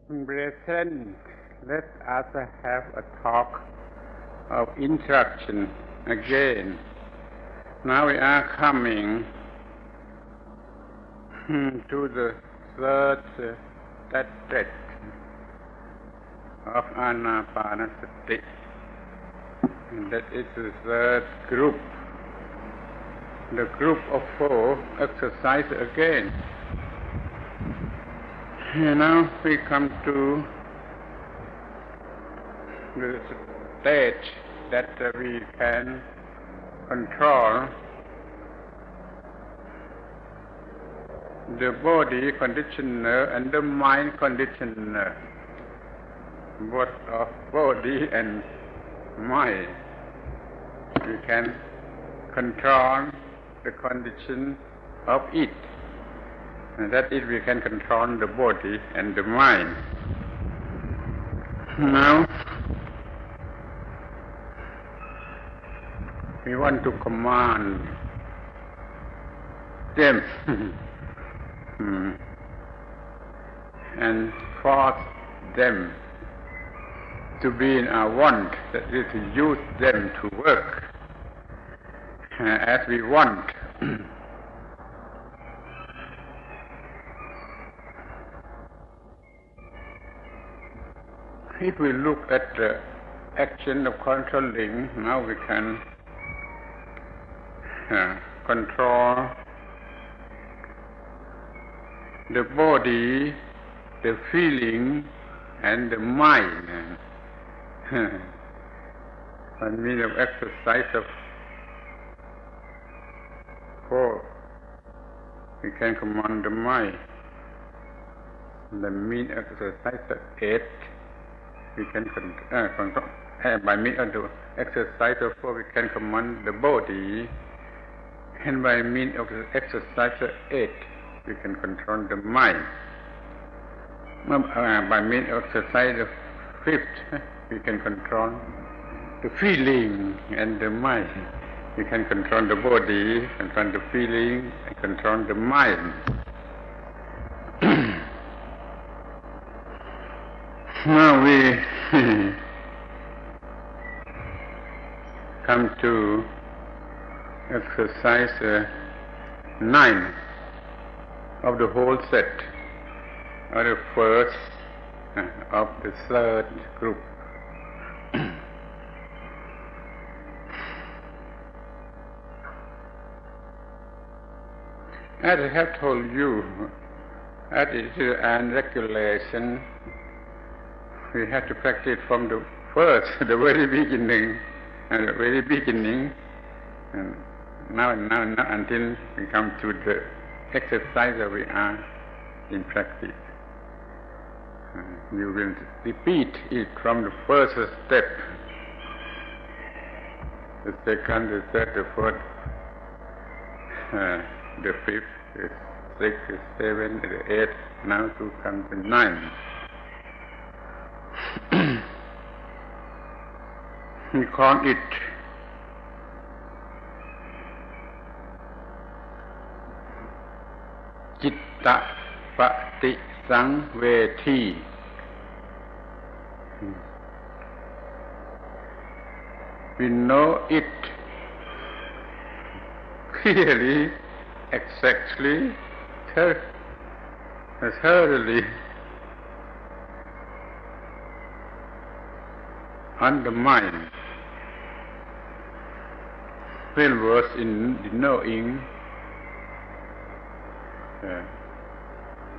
Brethren, let us have a talk of instruction again. Now we are coming to the third step of Anapanasati. That is the third group. The group of 4 exercise again. And now we come to the stage that we can control the body conditioner and the mind conditioner, both of body and mind. We can control the condition of it. And that is, we can control the body and the mind. Now, we want to command them and force them to be in our want, that is, to use them to work as we want. If we look at the action of controlling, now we can control the body, the feeling, and the mind. By means of exercise of 4, we can command the mind. By means of exercise of 8, we can control. By means of the exercise of 4, we can command the body, and by means of the exercise of 8, we can control the mind. By means of exercise of 5th, we can control the feeling and the mind. We can control the body, control the feeling, and control the mind. Now we come to exercise 9 of the whole set, or the first of the third group. As I have told you, attitude and regulation, we have to practice from the first, the very beginning, and and now until we come to the exercise that we are in practice. You will repeat it from the first step, the second, the third, the fourth, the 5th, the 6th, the 7th, the 8th, now to come to 9. We call it Citta Pati Sangveti. We know it clearly, exactly, thoroughly on the mind, well versed in the knowing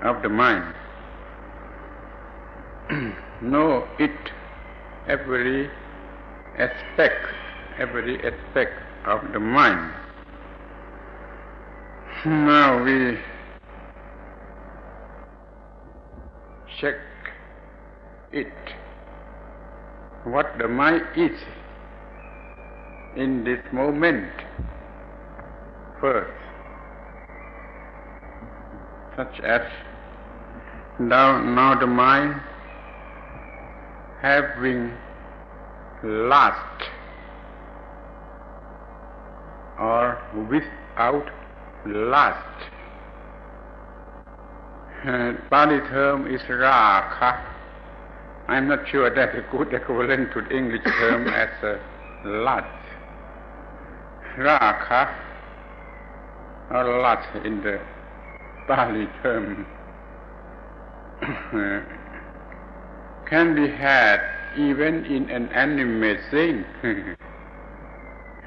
of the mind. Know it every aspect of the mind. Now we check it, what the mind is in this moment first, such as now the mind having last or without last. Pali term is Raka. I'm not sure that's a good equivalent to the English term as lust. Raka or lust in the Pali term can be had even in an animate thing.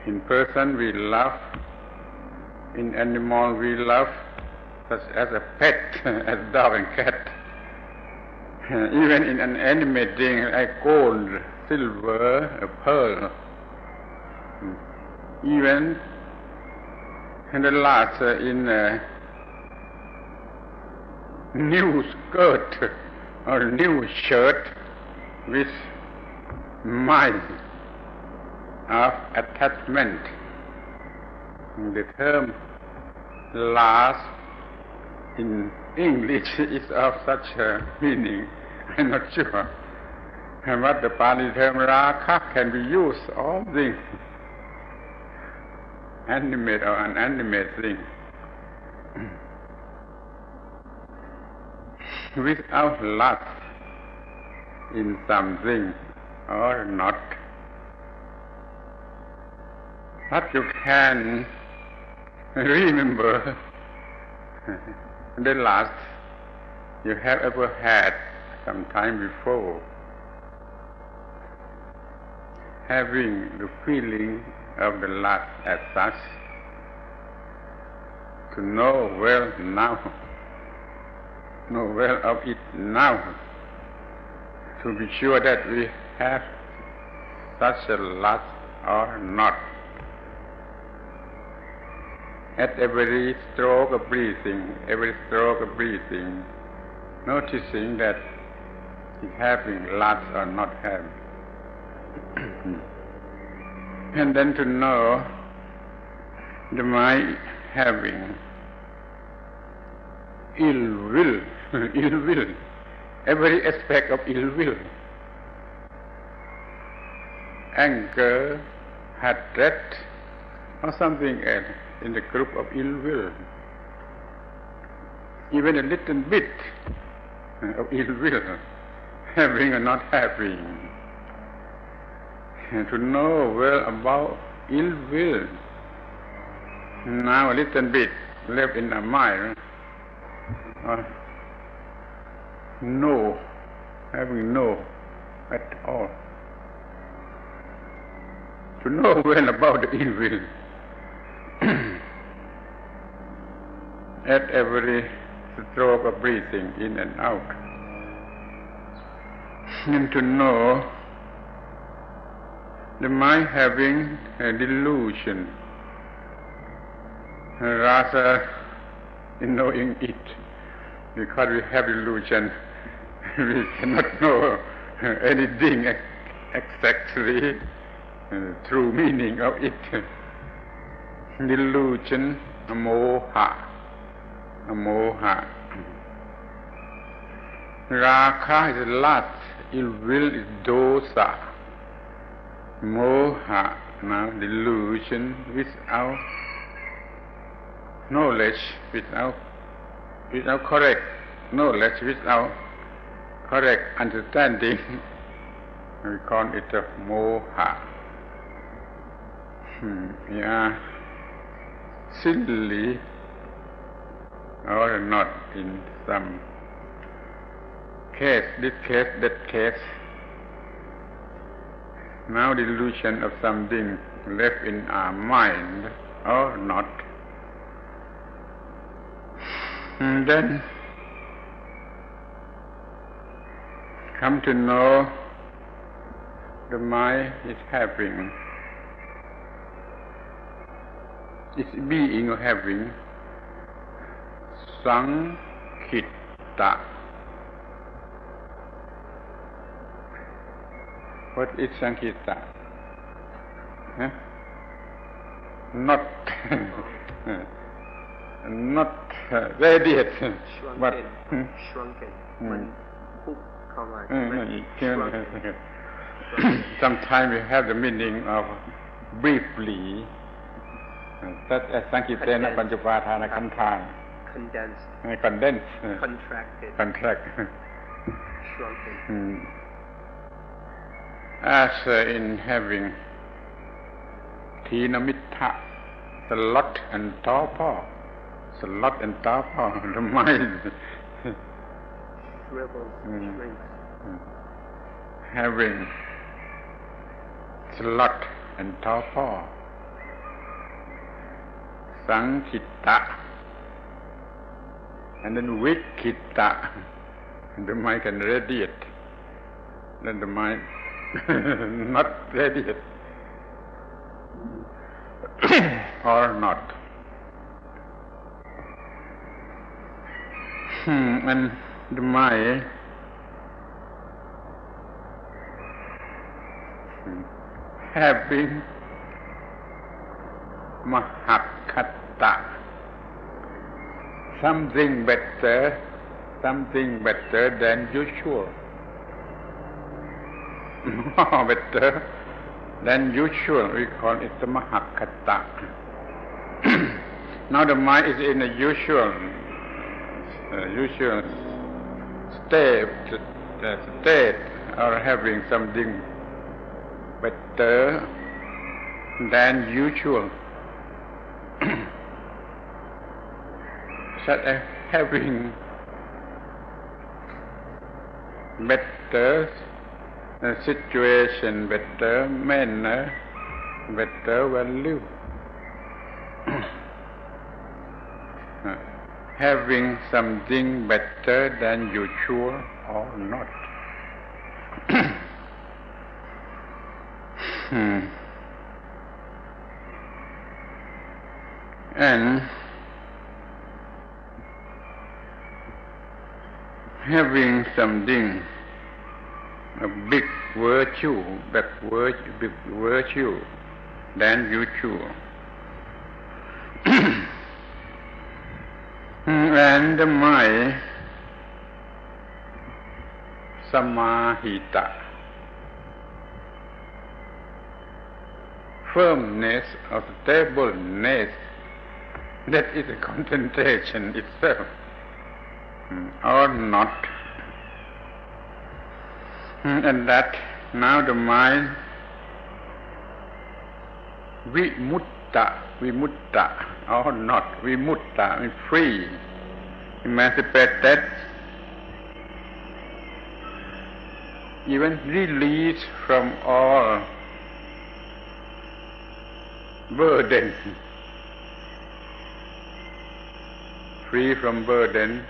In person we love, in animal we love, such as a pet, as dog and cat. Even in an animate thing like gold, silver, a pearl. Even in the last in a new skirt or new shirt with mind of attachment. The term last in English is of such a meaning. I'm not sure. But the Pali term raka can be used all things, animate or inanimate thing. Without lust in something or not, but you can remember the lust you have ever had some time before, having the feeling of the lust as such, to know well now, know well of it now, to be sure that we have such a lust or not. At every stroke of breathing, noticing that it's having lust or not having. And then to know the mind having ill will, every aspect of ill will, anger, hatred, or something else in the group of ill will, even a little bit of ill will, having or not having. And to know well about ill will, now a little bit left in our mind, no, having no at all. To know well about the ill will at every stroke of breathing in and out, and to know the mind having a delusion rather in knowing it, because we have delusion we cannot know anything exactly true meaning of it. Delusion, moha. Raka is lust, ill will is dosa. Moha, now delusion without knowledge, without correct knowledge, without correct understanding, we call it a moha. We are silly or not in some case, this case, that case. Now delusion of something left in our mind or not. And then come to know the mind is having, its being or having sankhitta. What is sankhitta? Not radiate, but shrunken. When hook come out, sometimes we have the meaning of briefly, such as sankhittena panchupatana kanthan. Condensed. Condensed. Contracted. Contract. Shrunken. as in having Tinamittha, slot and torpor. Slot and torpor, the mind. Having slot and torpor. Sankitta, and then Vikitta, the mind can radiate, then the mind not radiate or not. And the mind having Mahakatta, something better than usual. More better than usual, we call it the Mahakatta. Now the mind is in a usual state, or having something better than usual. Such as having better situation, better manner, better value. Having something better than usual or not. And having something, a big virtue than usual. And the mind samahita, firmness or stableness, that is a concentration itself, or not. And that now the mind vimutta or not, vimutta means free, emancipated, even released from all burden, free from burden,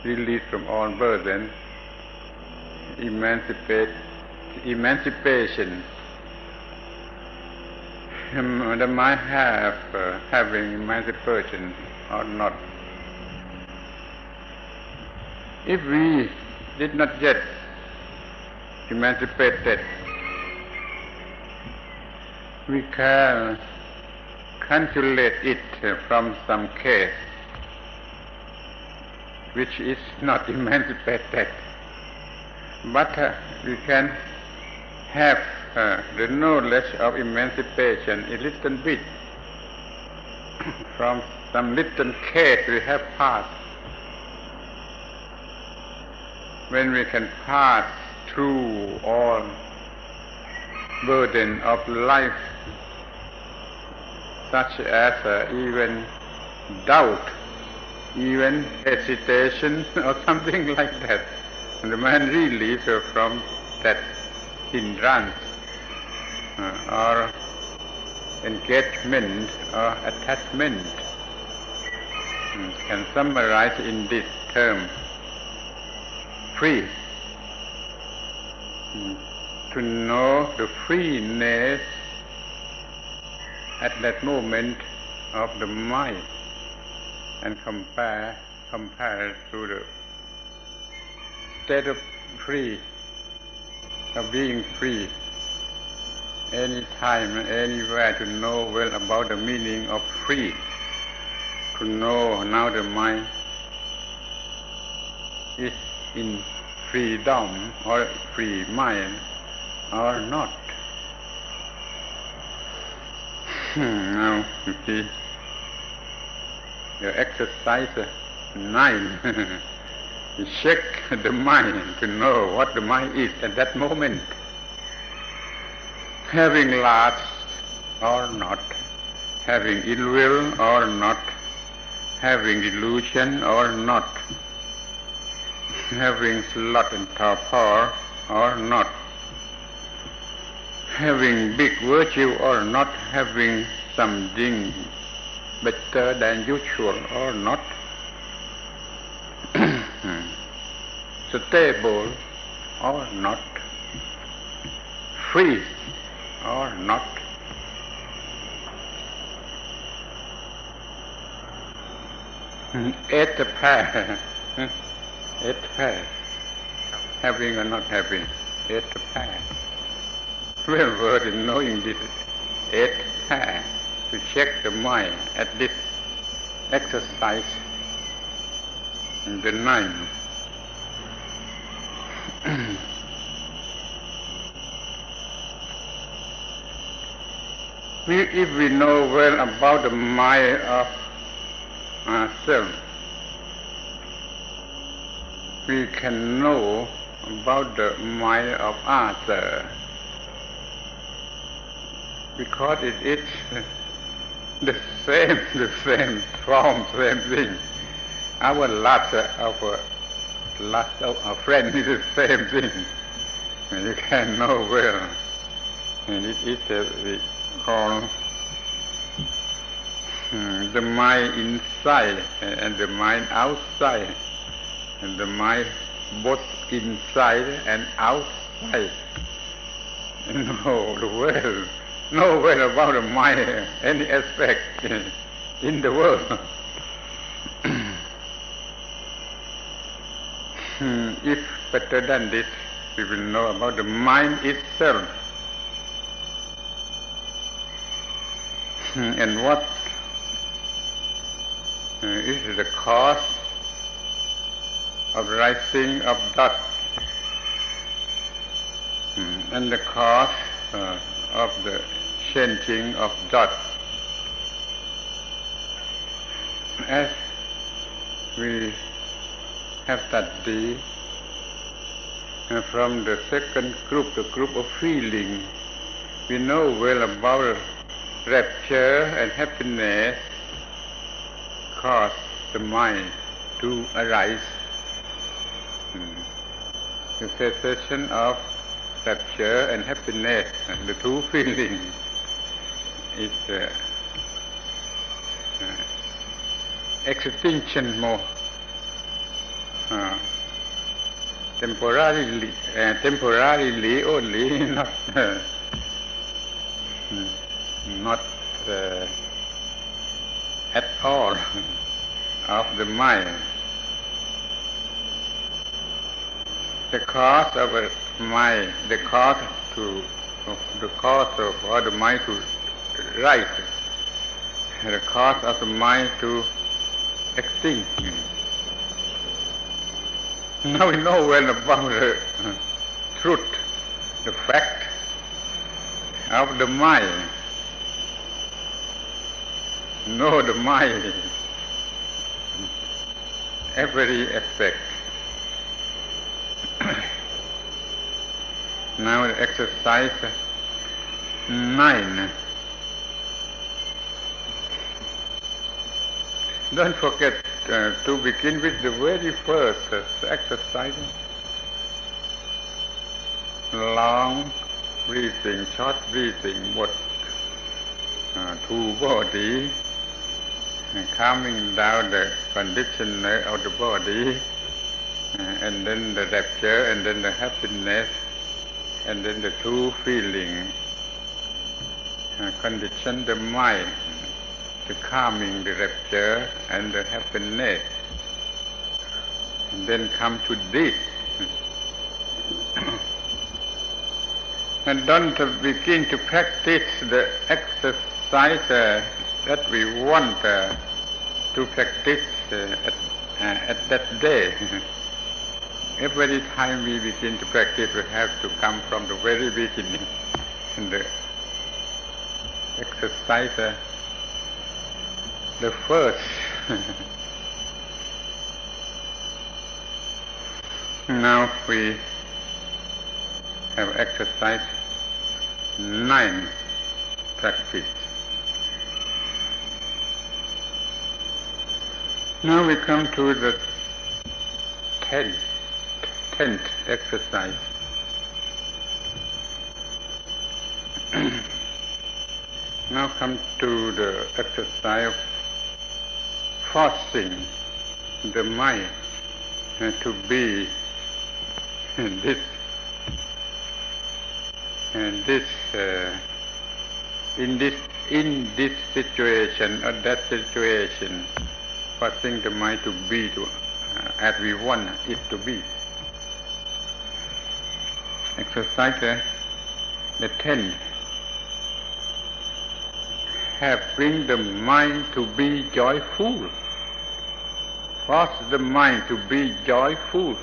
released from all burden, emancipation. The mind having emancipation or not. If we did not yet emancipated, we can calculate it from some case which is not emancipated. But we can have the knowledge of emancipation a little bit from some little case we have passed. When we can pass through all burden of life, such as even doubt, even hesitation or something like that, and the man releases from that hindrance or engagement or attachment, can summarize in this term: free. To know the freeness at that moment of the mind and compare to the state of free, of being free, any time, anywhere, to know well about the meaning of free, to know now the mind is in freedom or free mind or not. Now you see your exercise 9 check the mind to know what the mind is at that moment, having lust or not, having ill will or not, having delusion or not, having sloth and torpor or not, having big virtue or not, having something better than usual or not, stable or not, free or not. Eight pair, eight pair, having or not having, eight pair. Real word in knowing this eight pair to check the mind at this exercise in the nine. If we know well about the mind of ourselves, we can know about the mind of others, because it is the same form, same thing. Our lust of a friend is the same thing. You can know well, and it is we call the mind inside and the mind outside, and the mind both inside and outside. Know well about the mind, any aspect in the world. If better than this, we will know about the mind itself, and what is the cause of rising of dust, and the cause of the changing of dust. As we have studied from the second group, the group of feeling, we know well about rapture and happiness cause the mind to arise. The cessation of rapture and happiness, the two feelings, is extinction more temporarily only, not at all of the mind. The cause of a mind, the cause of or the mind to rise, the cause of the mind to extinct. Now we know well about the truth, the fact of the mind. Know the mind, every aspect. Now the exercise 9. Don't forget to begin with the very first exercise. Long breathing, short breathing, what to body, calming down the condition of the body, and then the rapture, and then the happiness, and then the true feeling, condition the mind to calming the rapture and the happiness, and then come to this. And don't begin to practice the exercise that we want to practice at that day. Every time we begin to practice, we have to come from the very beginning. And the exercise, the first Now we have exercised 9 practice. Now we come to the 10th exercise. Now come to the exercise of forcing the mind to be in this situation or that situation, forcing the mind to be as we want it to be. Exercise the 10th. Have bring the mind to be joyful. Force the mind to be joyful.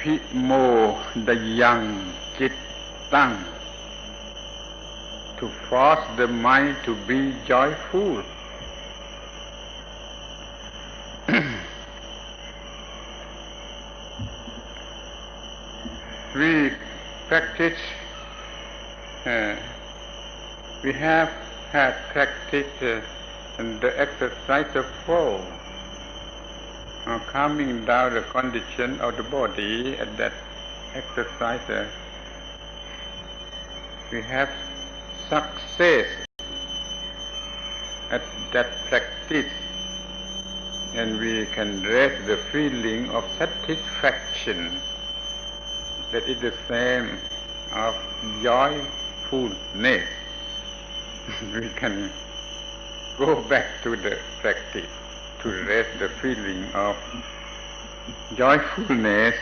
Pi mo dayang chit tang. To force the mind to be joyful. We practice. We have had practiced the exercise of flow, calming down the condition of the body at that exercise. We have success at that practice, and we can raise the feeling of satisfaction that is the same of joyfulness. We can go back to the practice to raise the feeling of joyfulness.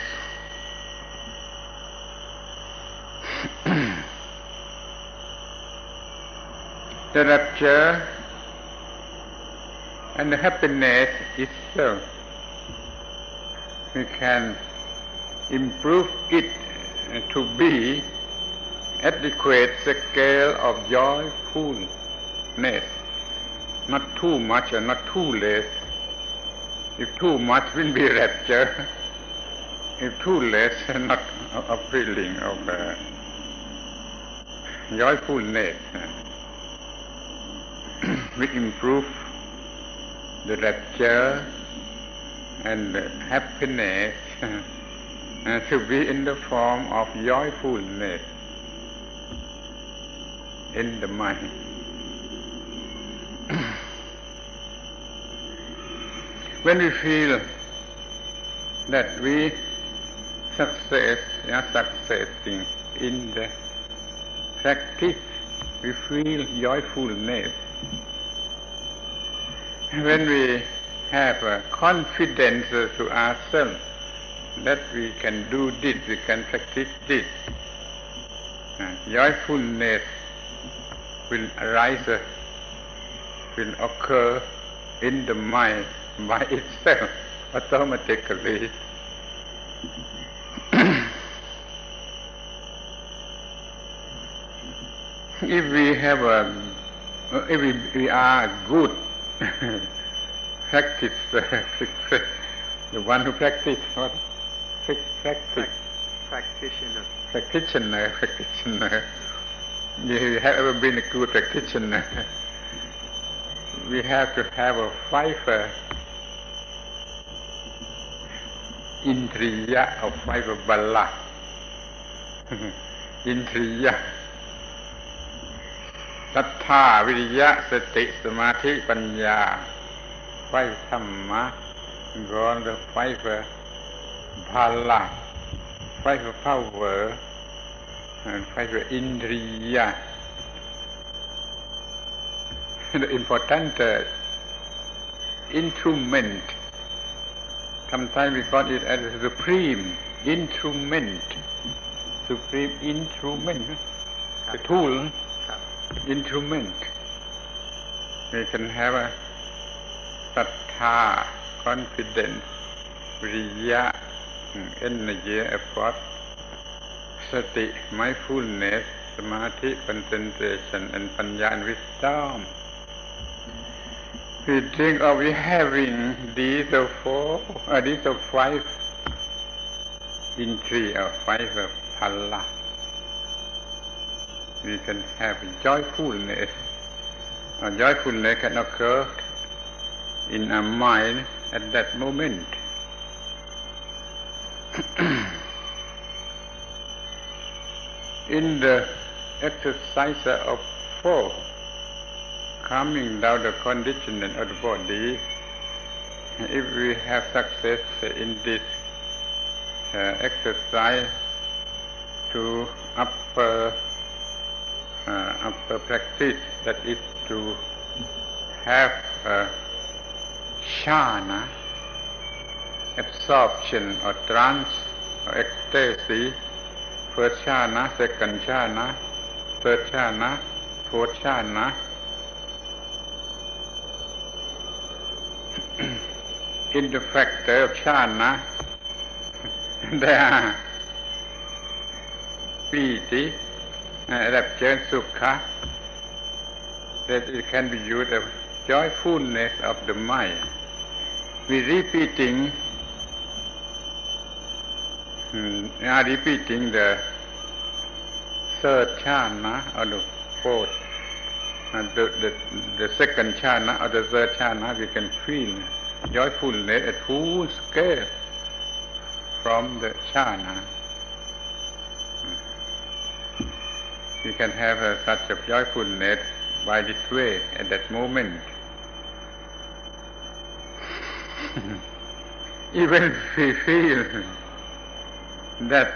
The rapture and the happiness itself, we can improve it to be adequate scale of joyfulness, not too much and not too less. If too much will be rapture, if too less, not a feeling of joyfulness. We improve the rapture and the happiness to be in the form of joyfulness in the mind. When we feel that we successing in the practice, we feel joyfulness. When we have confidence to ourselves that we can do this, we can practice this, joyfulness will arise, will occur in the mind by itself automatically. If we are good practice, the one who practice what? Practitioner. You have ever been a good practitioner? We have to have a 5 indriya or 5 bala. Indriya, sattha, viriya, sati, samadhi, panya. 5 dhamma, gone the 5 bala, 5 power, and 5 indriya. The important instrument. Sometimes we call it as a supreme instrument. Supreme instrument. The tool, instrument. We can have a sattha, confidence, viriya, energy, effort, sati, mindfulness, samadhi, concentration, and panya, and wisdom. we think of having these four, these five indri or five phala. We can have joyfulness. Joyfulness can occur in our mind at that moment. In the exercise of four, calming down the condition of the body, if we have success in this exercise to upper practice, that is to have jhana, absorption or trance or ecstasy, first jhana, second jhana, third jhana, fourth jhana. In the factor of jhana, there are piti, rapture, sukha, that it can be used as joyfulness of the mind. We are repeating the third jhana or the fourth, the second jhana or the third jhana. We can feel joyfulness at full scale from the jhana. We can have such a joyfulness by this way at that moment. Even if we feel that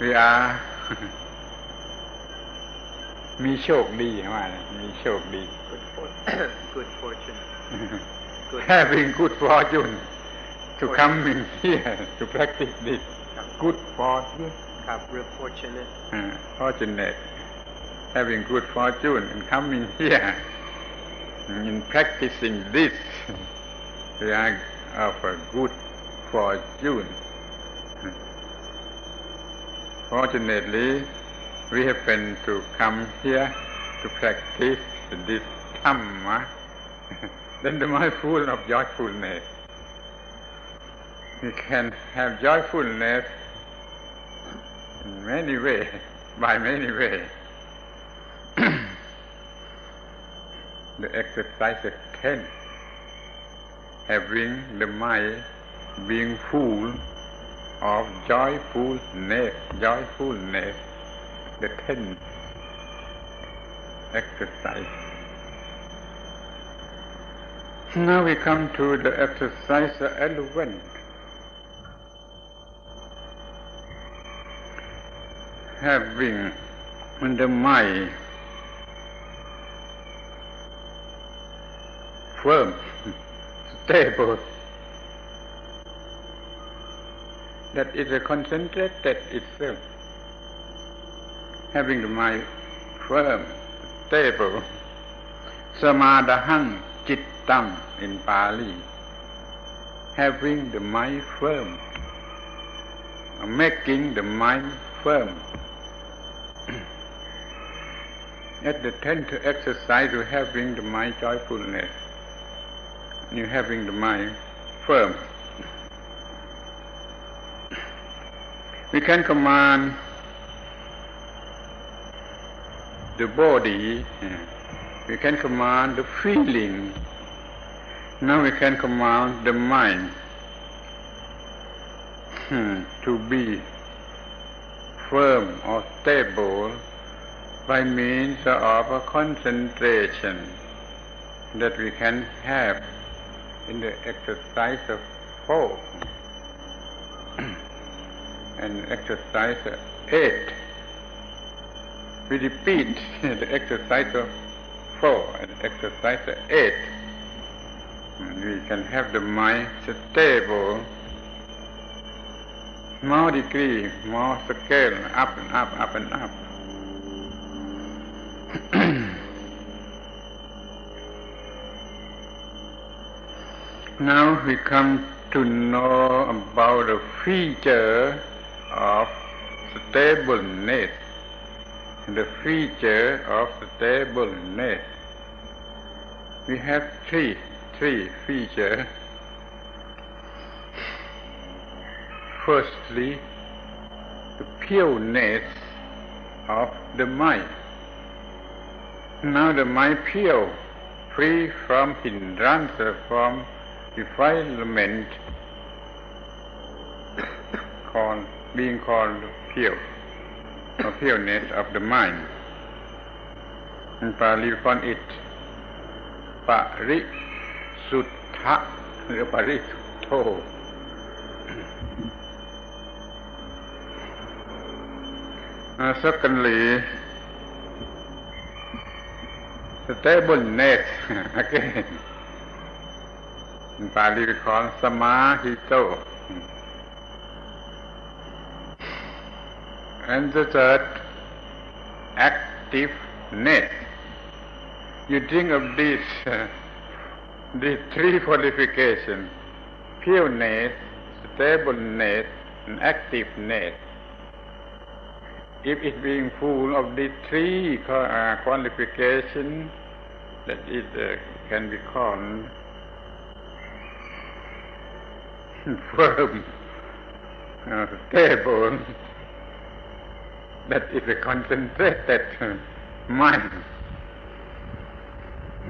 we are มีโชคดีว่ามีโชคดี good fortune having good fortune to come in here to practice this good fortune ครับ real fortunate fortunate having good fortune and coming here in practicing this we are of a good fortune. Fortunately, we happen to come here to practice this Dhamma. Then the mind full of joyfulness. We can have joyfulness in many ways, by many ways. The exercise of 10, having the mind being full of joyfulness, the 10th exercise. Now we come to the exercise 11. Having the mind firm, stable, that is a concentrated itself. Having the mind firm, stable, samadahang cittam in Pali. Having the mind firm, making the mind firm. At the 10th exercise, you having the mind joyfulness. You having the mind firm. We can command the body, we can command the feeling. Now we can command the mind to be firm or stable by means of a concentration that we can have in the exercise of 4 and exercise 8. We repeat the exercise of 4 and exercise 8. We can have the mind stable, more degree, more scale, up and up, up and up. Now we come to know about the feature of stableness. The feature of stableness. we have three features. Firstly, the pureness of the mind. Now the mind pure, free from hindrance, from defilement, being called pure, or pureness of the mind. In Pali we call it Parisuttha or Parisuttho. Secondly, stableness again. In Pali we call Samahito. And the third, activeness. You think of these three qualifications: pureness, stableness, and activeness. If it being full of these three qualifications, that it can be called firm, stable. That is a concentrated mind.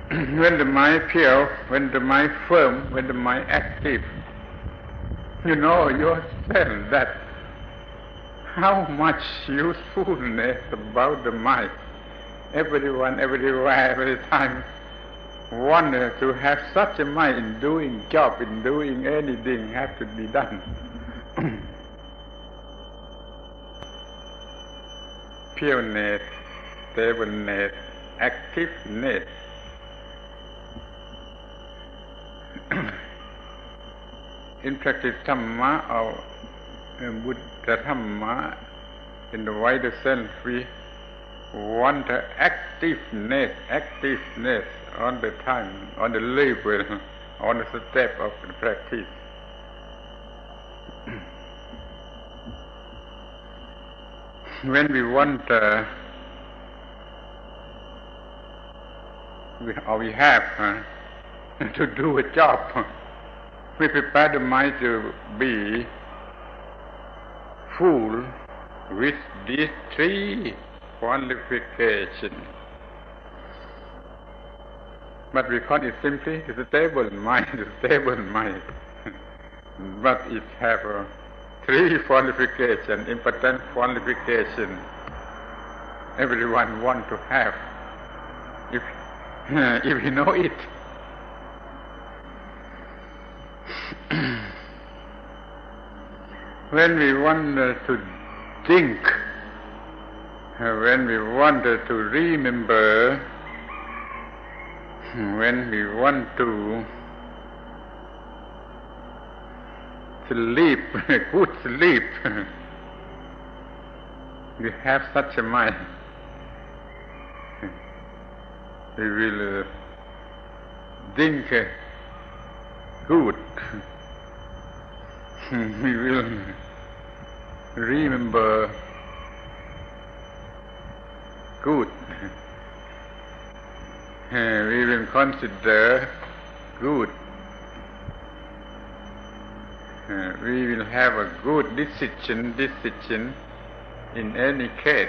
When the mind pure, when the mind firm, when the mind active, you know yourself that how much usefulness about the mind. Everyone, everywhere, every time want to have such a mind in doing job, in doing anything have to be done. Pureness, stableness, activeness. In practice Dhamma or Buddha Dhamma, in the wider sense, we want activeness on the time, on the level, on the step of the practice. When we want, we have to do a job, we prepare the mind to be full with these three qualifications. But we call it simply the stable mind, but it has three qualifications, important qualifications everyone wants to have, if you know it. When we want to think, when we want to remember, when we want to sleep, good sleep, we have such a mind. We will think good. We will remember good. We will consider good. We will have a good decision in any case.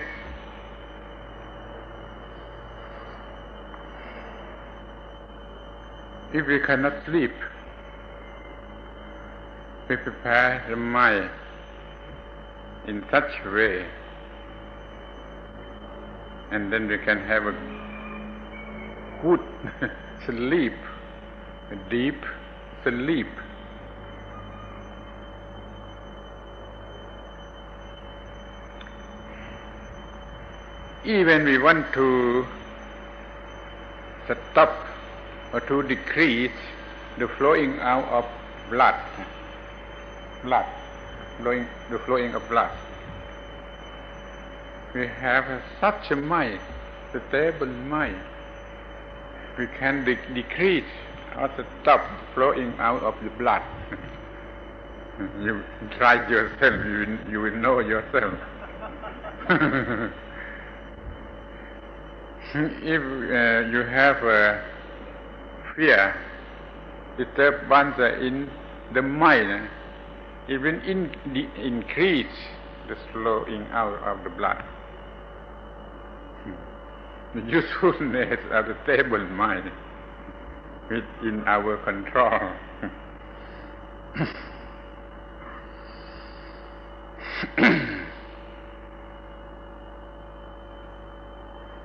If we cannot sleep, we prepare the mind in such a way, and then we can have a good sleep, a deep sleep. Even we want to stop or to decrease the flowing out of blood, the flowing of blood. We have such a mind, a stable mind. We can decrease or stop flowing out of the blood. You try yourself, you will know yourself. If you have fear, disturbance in the mind, it will increase the flowing out of the blood. The usefulness of the stable mind within our control.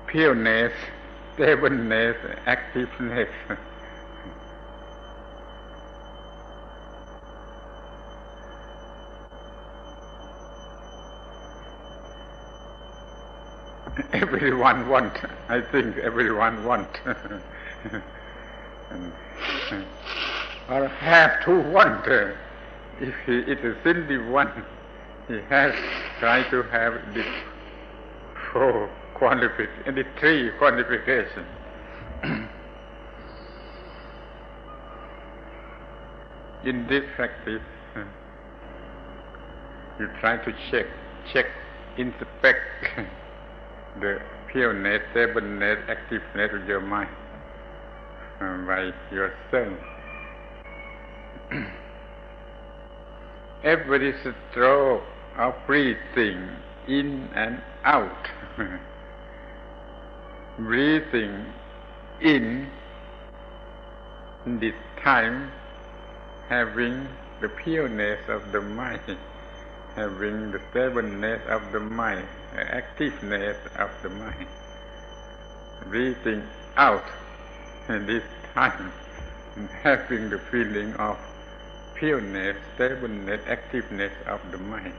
Pureness, stableness, activeness. Everyone wants. I think everyone wants. Or have to want. If it is simply one, he has tried to have the four qualifications, the three qualifications. In this practice, you try to check, inspect the pureness, stableness, activeness of your mind by yourself. Every stroke of breathing in and out, breathing in this time, having the pureness of the mind, having the stableness of the mind, the activeness of the mind. Breathing out in this time, and having the feeling of pureness, stableness, activeness of the mind.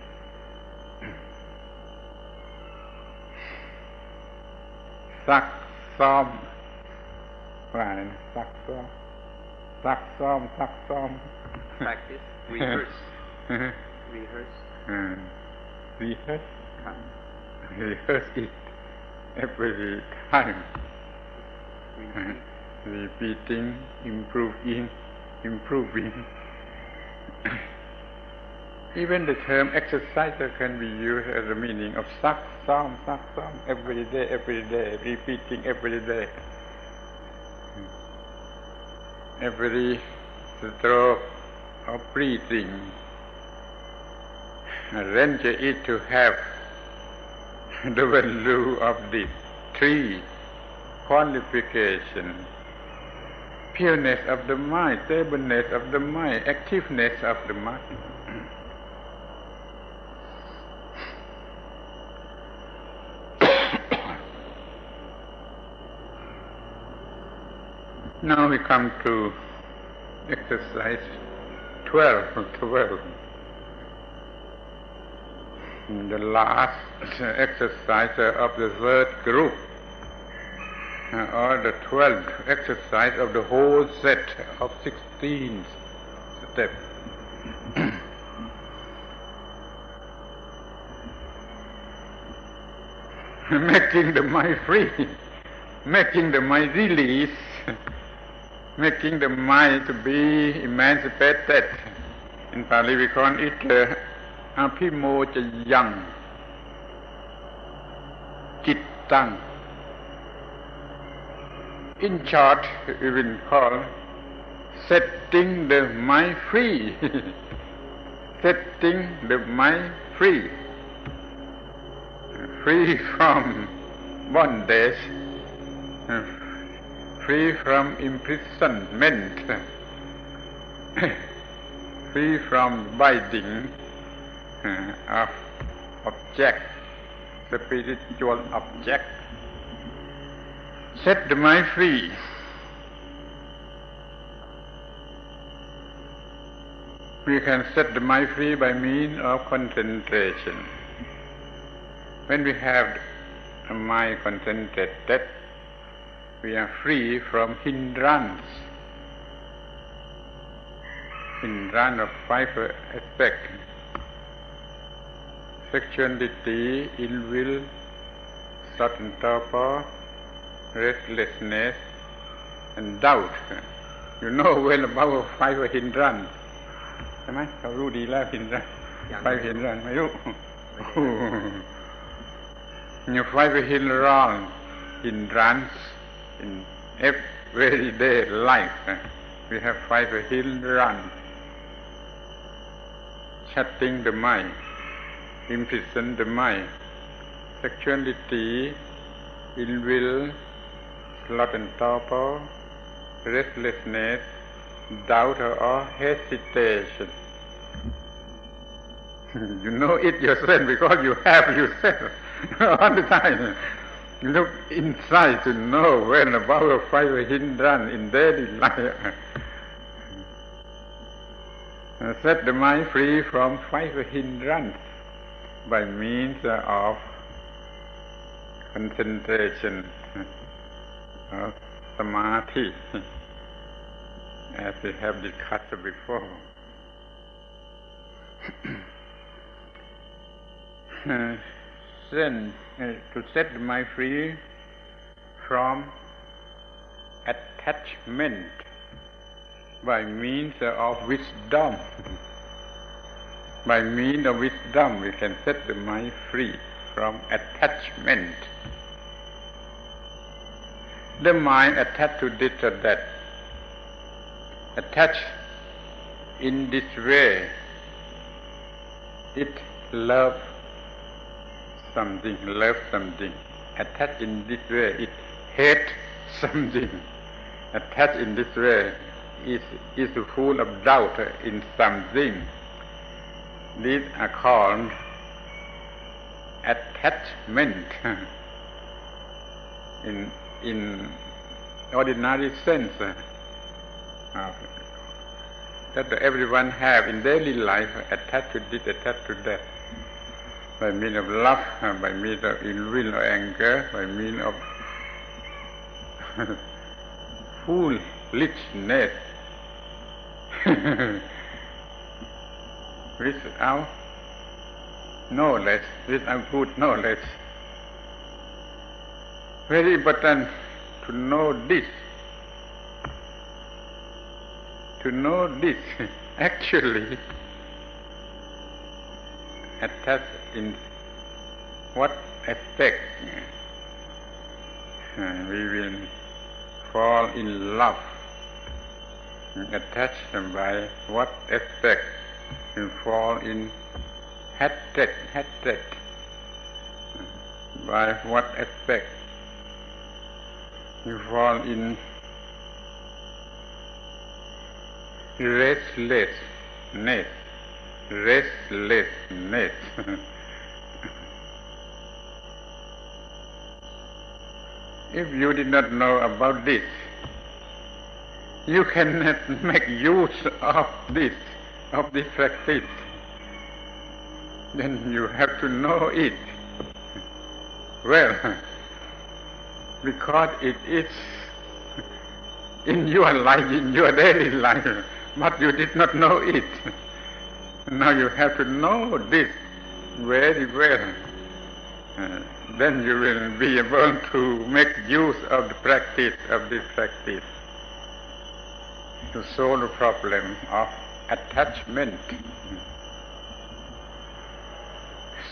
Sắc xóm, phải sắc xóm, sắc xóm, sắc xóm. Practice, rehearse, rehearse. Rehearse it every time. Repeating, improving. Even the term exerciser can be used as a meaning of sắc xóm, every day, repeating every day. Every stroke of breathing, arrange it to have the value of the three qualifications: pureness of the mind, stableness of the mind, activeness of the mind. Now we come to exercise 12. The last exercise of the third group, or the 12th exercise of the whole set of 16 steps. Making the mind free, making the mind release, making the mind to be emancipated. In Pali we call it Apimochayan, Chittang. In short, we will call setting the mind free. Setting the mind free. Free from bondage, free from imprisonment, free from binding of object, spiritual object. Set the mind free. We can set the mind free by means of concentration. When we have a mind concentrated, we are free from hindrance. Hindrance of five aspects: sexuality, ill will, thought and torpor, restlessness, and doubt. You know well about five hindrance. ใช่ไหมเขารู้ดีแล้ว hindrance 5 hindrance ไม่รู้ You five hindrance in everyday life. We have 5 hindrances: shutting the mind, imprison the mind, sexuality, ill will, sloth and torpor, restlessness, doubt or hesitation. You know it yourself because you have yourself all the time. Look inside to know when about 5 hindrances in daily life. Set the mind free from 5 hindrances by means of concentration, of samadhi, as we have discussed before. Then, to set the mind free from attachment by means of wisdom. By means of wisdom, we can set the mind free from attachment. The mind attached to this or that, attached in this way, it loves something, attached in this way, it hates something, attached in this way, is full of doubt in something. These are called attachment in ordinary sense that everyone have in daily life, attached to this, attached to that, by means of love, by means of ill will or anger, by means of foolishness, without knowledge, without good knowledge. Very important to know this. To know this, actually, attached in what aspect we will fall in love, attached by what aspect we fall in hatred, by what aspect you fall in restlessness. If you did not know about this, you cannot make use of this practice. Then you have to know it well, because it is in your life, in your daily life, but you did not know it. Now you have to know this very well. Then you will be able to make use of the practice, of this practice, to solve the problem of attachment.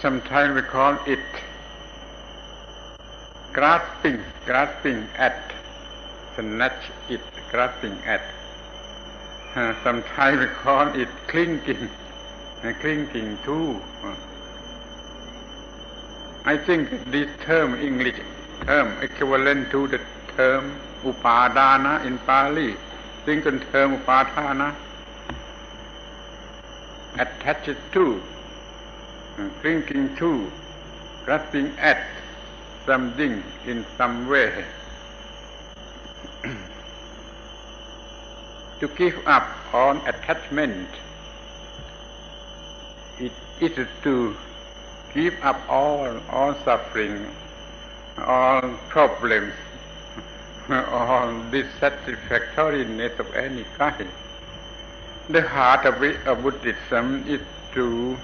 Sometimes we call it grasping at, snatch it, grasping at. Sometimes we call it clinging to. I think this term, English term, equivalent to the term upadana in Pali, single term upadana, attached to, clinging to, grasping at something in some way. To give up on attachment, it is to give up all suffering, all problems, all dissatisfactoriness of any kind. The heart of Buddhism is to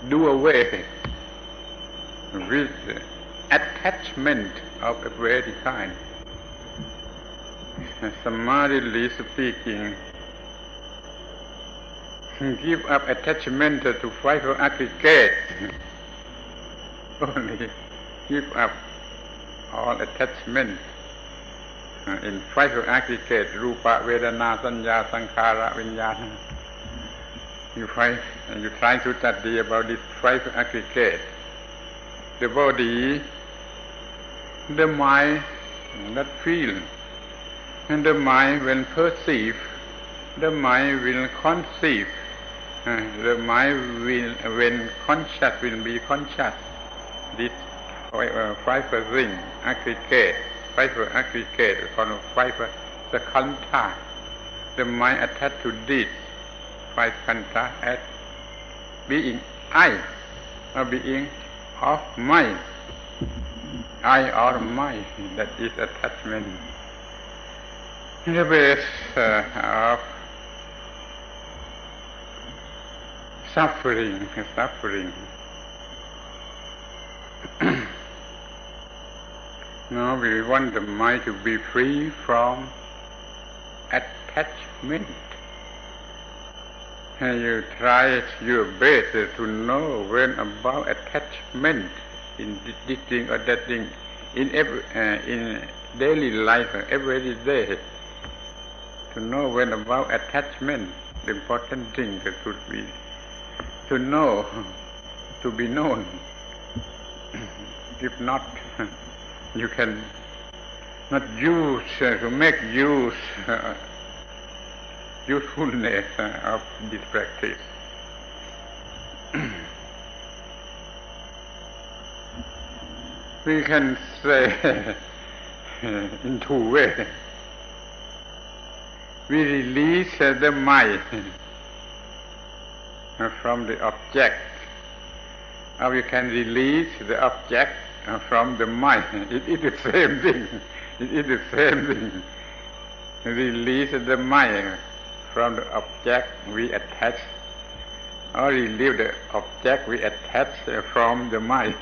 do away with attachment of every kind. Summarily speaking, give up attachment to 5 aggregates. Only give up all attachment in five aggregate, Rupa, Vedana, Sanya, Sankhara, Vinyana. You try to study about this five aggregate. The body, the mind that feel, and the mind when perceive, the mind will conceive, the mind will, when conscious, will be conscious. This five thing aggregate, five aggregate, called five the kanta. The mind attached to this five kanta as being I, or being of mind. I or mind, that is attachment. The base of suffering. Now we want the mind to be free from attachment. And you try your best to know when about attachment in this thing or that thing in daily life, every day. To know when about attachment, the important thing that should be to know, to be known. If not, you can not use to make usefulness of this practice. We can say in two ways. We release the mind from the object, or we can release the object from the mind. It is the same thing. It is the same thing. Release the mind from the object we attach, or release the object we attach from the mind.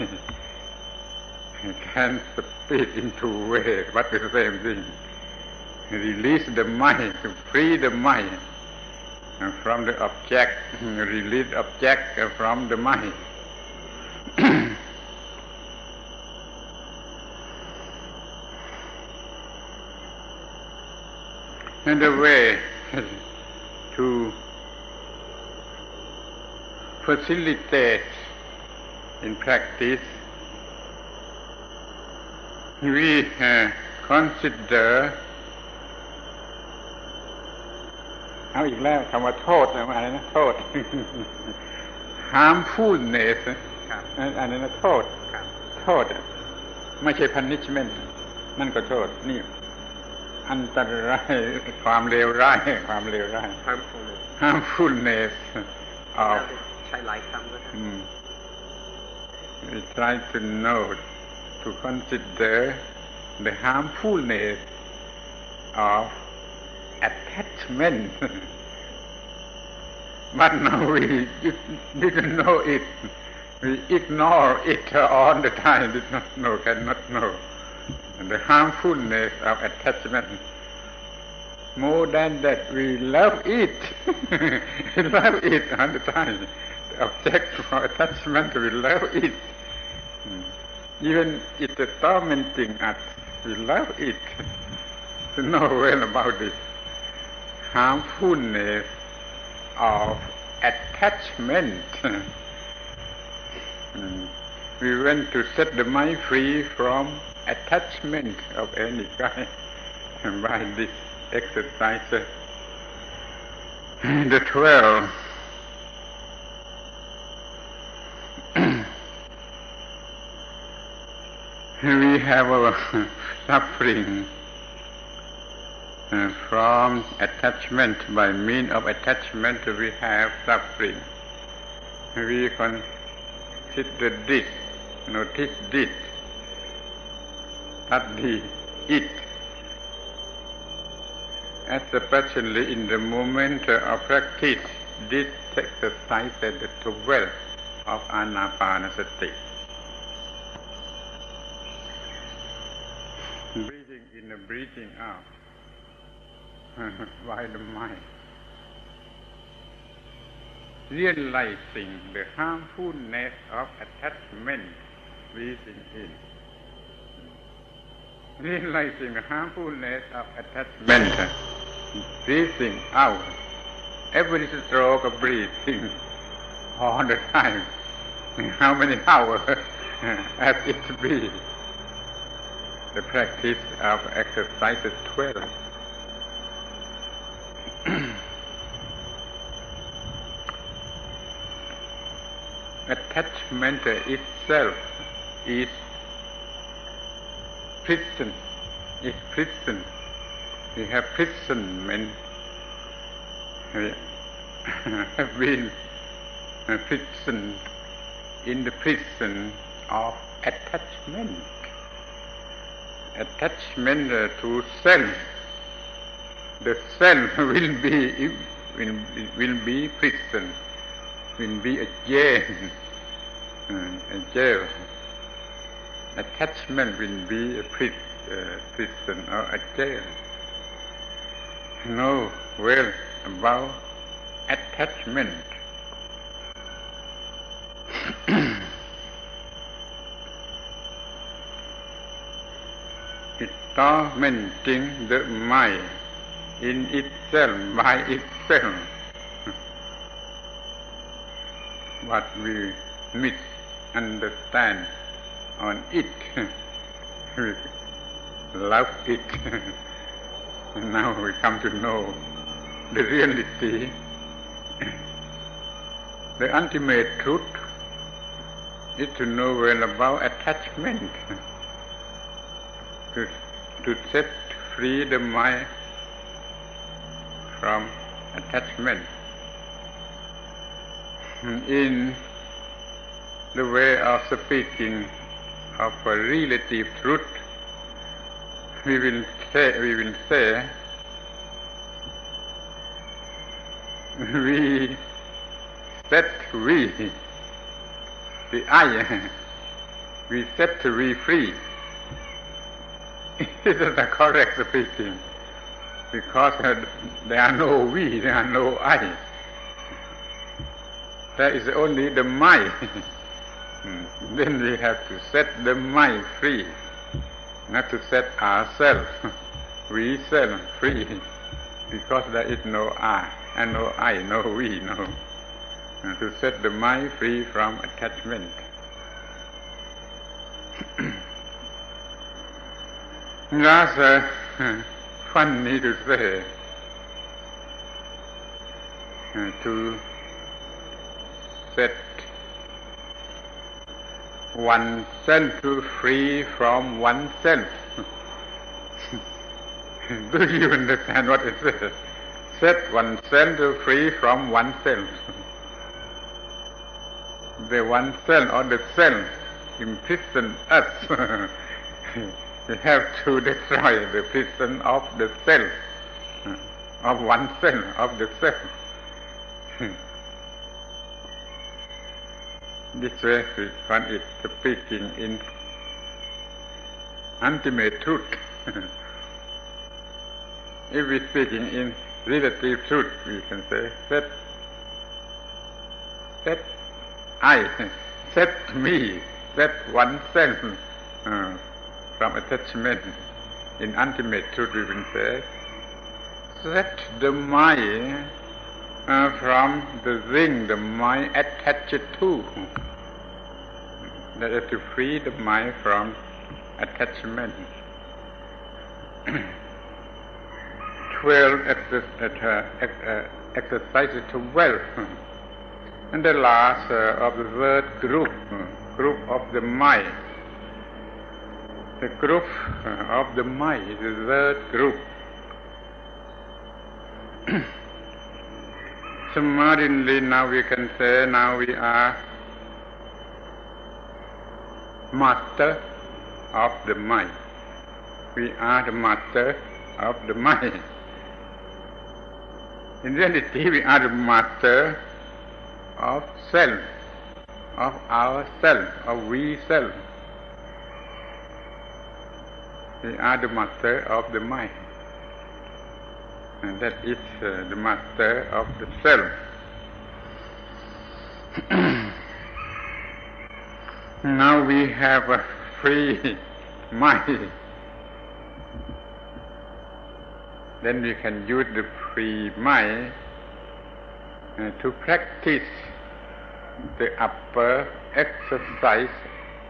You can speak in two ways, but it's the same thing. Release the mind, to free the mind from the object, release object from the mind. And the way to facilitate in practice, we consider เอาอีกแล้วคำว่าโทษอะไรนะโทษ harmfulness อันนั้นนะโทษโทษไม่ใช่ punishment นั่นก็โทษนี่อันตรายความเลวร้าย harmfulness of ใช้หลายคำก็ได้ we try to know to consider the harmfulness of attachment. But now we didn't know it. We ignore it all the time, did not know, cannot know. And the harmfulness of attachment. More than that, we love it. We love it all the time. The object for attachment, we love it. Even it is tormenting us, we love it. To know well about it. Harmfulness of attachment. We want to set the mind free from attachment of any kind by this exercise. The 12. We have our suffering from attachment. By means of attachment we have suffering. We consider this, notice this, study it, especially in the moment of practice, this exercise at the 12 of Anapanasati. Breathing in and breathing out by the mind. Realizing the harmfulness of attachment, breathing in. realizing the harmfulness of attachment, breathing out, every stroke of breathing, all the time, how many hours as it be. The practice of exercises 12. Attachment itself is prison. We have imprisonment. We have been imprisoned in the prison of attachment. Attachment to self. The self will be prison. Will be a jail. Attachment will be a prison or a jail. Know well about attachment. It's tormenting the mind in itself, by itself. What we misunderstand on it, we love it. And now we come to know the reality, the ultimate truth is to know well about attachment, to set free the mind from attachment. In the way of speaking of a relative truth, we will say we set we, the I, we set we free. This is the correct speaking, because there are no we, there are no I. There is only the mind. Then we have to set the mind free, not to set ourselves, we self free, because there is no I, and no I, no we, no. To set the mind free from attachment. That's funny to say, to set oneself free from oneself. Do you understand what it says? Set oneself free from oneself. The oneself or the self imprison us. We have to destroy the prison of the self, of oneself, of the self. This way one is speaking in ultimate truth. If we are speaking in relative truth, we can say, set I, set me, set oneself from attachment. In ultimate truth, we will say, set the mind from the thing the mind attached to. That is to free the mind from attachment. 12 exercises 12. And the last of the third group of the mind. The group of the mind is the third group. Summarily, now we can say, now we are master of the mind. We are the master of the mind. In reality, we are the master of self, of ourself, of we self. We are the master of the mind. And that is the master of the self. Now we have a free mind. then we can use the free mind to practice the upper exercise,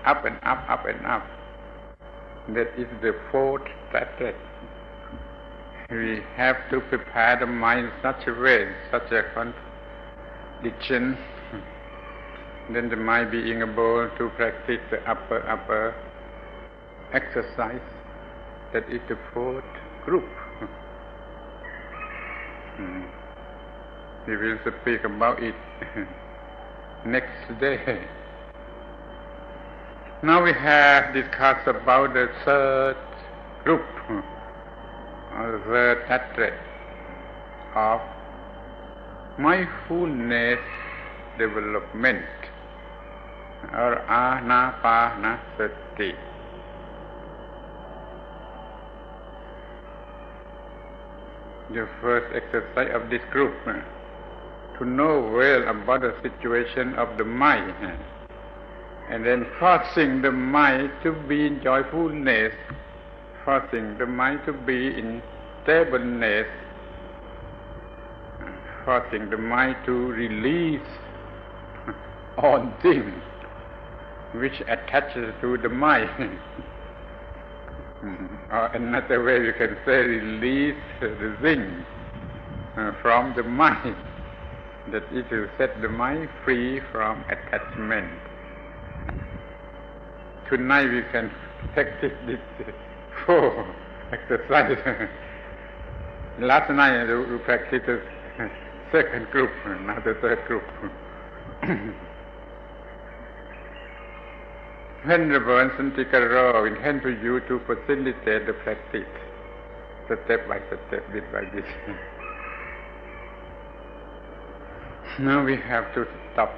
up and up, up and up. That is the fourth strategy. We have to prepare the mind in such a way, such a condition, then the mind being able to practice the upper exercise. That is the fourth group. We will speak about it next day. Now we have discussed about the third group, or third aspect of mindfulness development, or Anapanasati. The first exercise of this group, to know well about the situation of the mind, and then forcing the mind to be in joyfulness, forcing the mind to be in stableness, forcing the mind to release all things which attaches to the mind. Or another way you can say, release the thing from the mind, that it will set the mind free from attachment. Tonight we can practice this four exercises. Last night we practiced the second group, now the third group. Venerable Santikaro intend for you to facilitate the practice, step by step, bit by bit. Now we have to stop.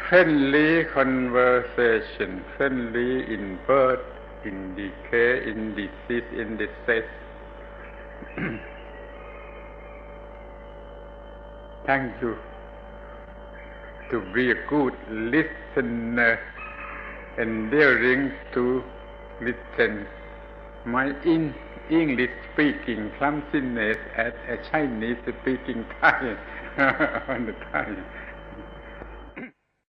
Friendly conversation, friendly in birth, in decay, in disease, in distress. Thank you. To be a good listener, endeavoring to listen. My English speaking clumsiness as a Chinese speaking Thai on the time.